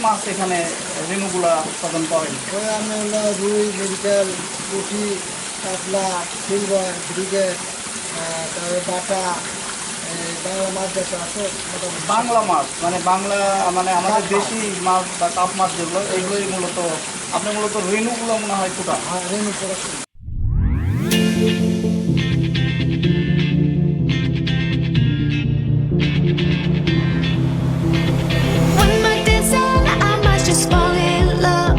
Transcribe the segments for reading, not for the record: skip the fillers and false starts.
মাছ এখানে রেণুগুলা উৎপাদন করেন? ওই আমি হলো রুই, মৃগেল, পুঁটি, কাতলা, সিলভার, ব্রিগেড, তারপরে বাটা, বাংলা মাছ যেটা আছে মোটামুটি বাংলা মাছ মানে বাংলা মানে আমাদের কাপ মাছ। দেশি মাছ বা কাপ মাছ যেগুলো এইগুলোই মূলত আপনি মূলত রেণুগুলো মনে হয় ফুটান। আর রেনু production. When my days end, I must just fall in love.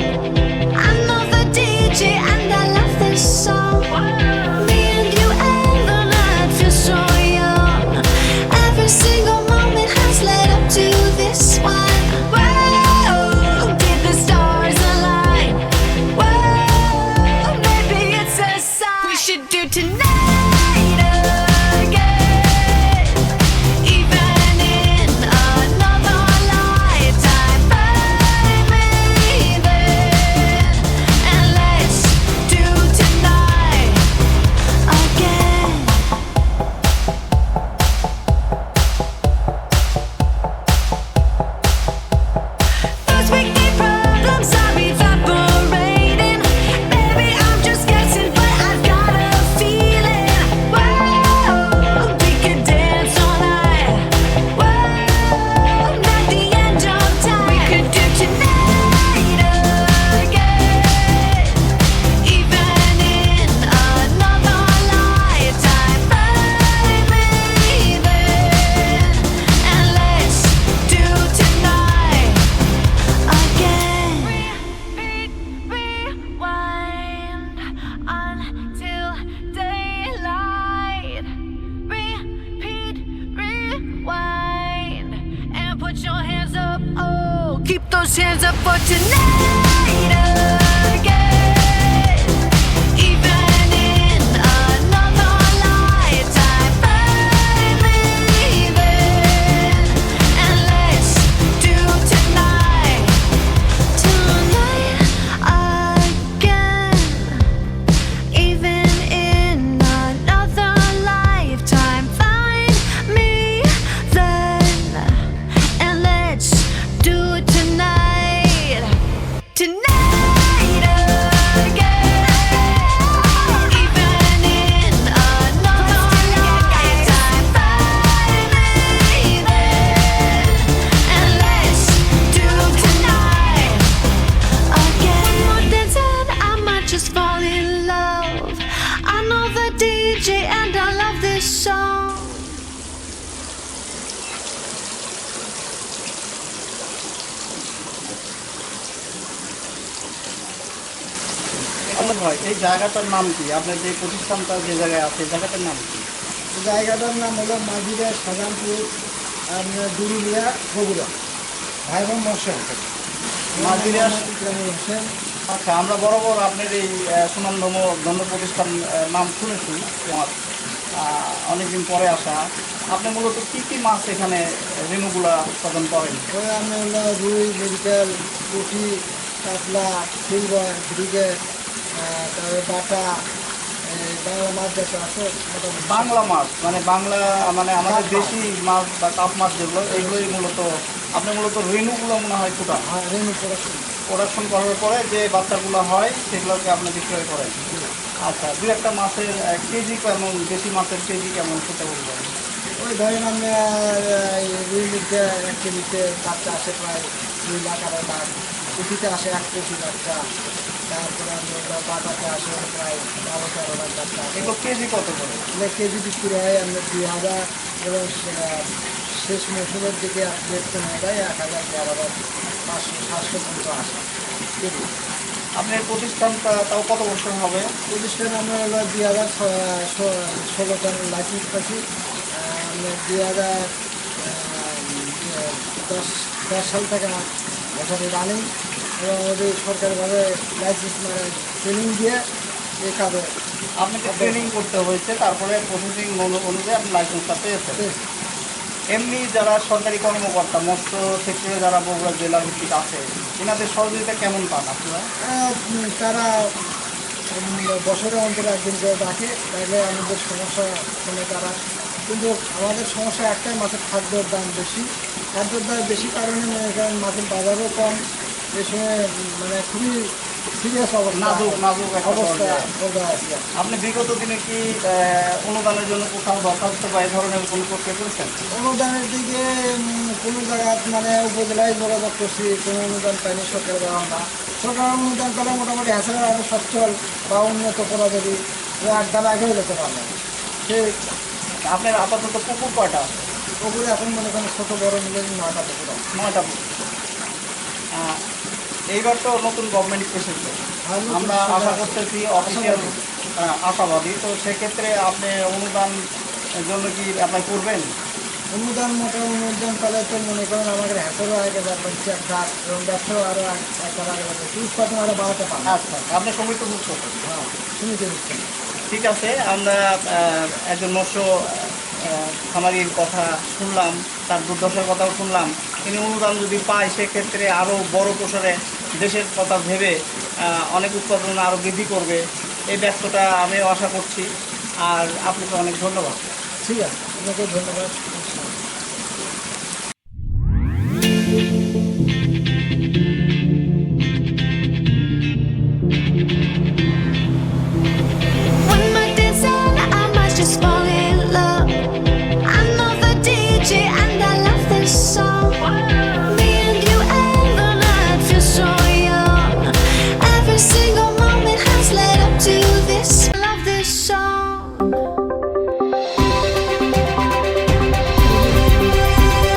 I know the DJ and I love this song. Me and you and the night feel so young. Every single moment has led up to this one. Whoa, did the stars align? Whoa, maybe it's a sign we should do tonight. Keep those hands up for tonight again. Even in another lifetime, find me there. And let's do tonight, tonight again. Even in another lifetime, find me then. And let's do it tonight, tonight again. Even in another lifetime, find me there. And let's do tonight again. One more dance and I might just fall in love. I know the DJ and I love this song. আচ্ছা ভাই, এই জায়গাটার নাম কি? আপনার যে প্রতিষ্ঠানটা যে জায়গায় আছে এই জায়গাটার নাম কি? জায়গাটার নাম হলো মাঝিরা সাজানপুর, আপনার দুরুলিয়া, বগুড়া। ভাই বোন মশাই মাঝিরা। ইকরামুল হোসেন। আচ্ছা, আমরা বরাবর আপনার এই সুনামধন্য ধন্য প্রতিষ্ঠান নাম শুনেছি। আমার অনেকদিন পরে আসা। আপনি মূলত কী কী মাছ এখানে রেণুগুলা উৎপাদন করেন? ওই আমি হলো রুই, মৃগেল, পুঁটি, কাতলা, সিলভার, ব্রিগেড, তারপরে বাটা, বাংলা মাছ যেটা আছে মোটামুটি বাংলা মাছ মানে বাংলা মানে আমাদের কাপ মাছ। দেশি মাছ বা কাপ মাছ যেগুলো এইগুলোই মূলত আপনি মূলত রেণুগুলো মনে হয় ফুটান। আর রেনু প্রোডাকশন। প্রোডাকশন করার পরে যে বাচ্চাগুলো হয় সেগুলোকে আপনি বিক্রয় করেন। আচ্ছা, দু একটা মাছের কেজি কেমন, দেশি মাছের কেজি কেমন সেটা বলবেন? ওই ধরেন আপনার রুই মিটে 1 কেজিতে বাচ্চা আসে প্রায় 2 লাখ 2.5 লাখ, পুঁটিতে আসে 1 কোটি বাচ্চা, তারপরে আপনার বাটাতে আসে প্রায় 12-13 লাখ বাচ্চা আসে। এগুলো কেজি কত করে? মানে কেজি বিক্রি হয় আপনার 2000 এবং শেষ মৌসুমের দিকে আপডেট কমে যায় 1000, 1500, 700 পর্যন্ত আসে কেজি। আপনার প্রতিষ্ঠানটা তাও কত বছর হবে? প্রতিষ্ঠান আমরা হলো 2016 সালে লাইসেন্স পাচ্ছি। আমরা 2010 সাল থেকে বছরে রানিং এবং আমাদের সরকারিভাবে লাইসেন্স মানে ট্রেনিং দিয়ে এই কাজে আপনাকে ট্রেনিং করতে হয়েছে, তারপরে প্রসেসিং অনুযায়ী আপনি লাইসেন্সটা পেয়েছেন। এমনি যারা সরকারি কর্মকর্তা মৎস্য সেক্টরে যারা বগুড়া জেলা ভিত্তিক আছে, এনাদের সহযোগিতা কেমন পান আপনারা? তারা বছরে অন্তরে একদিন করে ডাকে, তাহলে আমাদের সমস্যা শুনে তারা। কিন্তু আমাদের সমস্যা একটাই, মাছের খাদ্যের দাম বেশি খাদ্যের দাম বেশি কারণে মনে করেন মাছের বাজারও কম, এই সময় মানে খুবই সিরিয়াস অবস্থা, নাজুক একটা অবস্থা পর্যায়ে। পর্যায়ে আছি। আপনি বিগত দিনে কি অনুদানের জন্য কোথাও দরখাস্ত বা এই ধরনের কোনো প্রক্রিয়া করেছেন? অনুদানের দিকে কোনো জায়গায় মানে উপজেলায় যোগাযোগ করছি, কোনো অনুদান পাইনি সরকার দেওয়া না। সরকার অনুদান পেলে মোটামুটি হাসিনা আরও সচ্ছল বা উন্নত করা যদি এক ধাপ আগেও যেতে পারবে। ঠিক আপনার আপাতত পুকুর কয়টা আছে? ওগুলো এখন মনে করেন ছোটো বড় মিলে 9টা পুকুর আছে। 9টা পুকুর। এইবার তো নতুন গভর্নমেন্ট এসেছে, আর নতুন আমরা সরকার আশা আছে। করতেছি অফিসিয়াল আশাবাদী। তো সেক্ষেত্রে আপনি অনুদান জন্য কি অ্যাপ্লাই করবেন? অনুদান অনুদান পেলে তো মনে করেন আমাদের হাতেরও আগে যাবেন চেক ডাক এবং ব্যবসাও আরও একটা আগে যাবে, উৎপাদন আরও বাড়াতে পারবে। আচ্ছা, আপনি সমিতিভুক্ত। হ্যাঁ, শুনেছি বুঝছেন। ঠিক আছে, আমরা একজন মৎস্য খামারির কথা শুনলাম, তার দুর্দশার কথাও শুনলাম। তিনি অনুদান যদি পায় সেক্ষেত্রে আরও বড় প্রসারে দেশের কথা ভেবে অনেক উৎপাদন আরও বৃদ্ধি করবে, এই ব্যস্ততা আমিও আশা করছি। আর আপনাকে অনেক ধন্যবাদ। ঠিক আছে, আপনাকে ধন্যবাদ।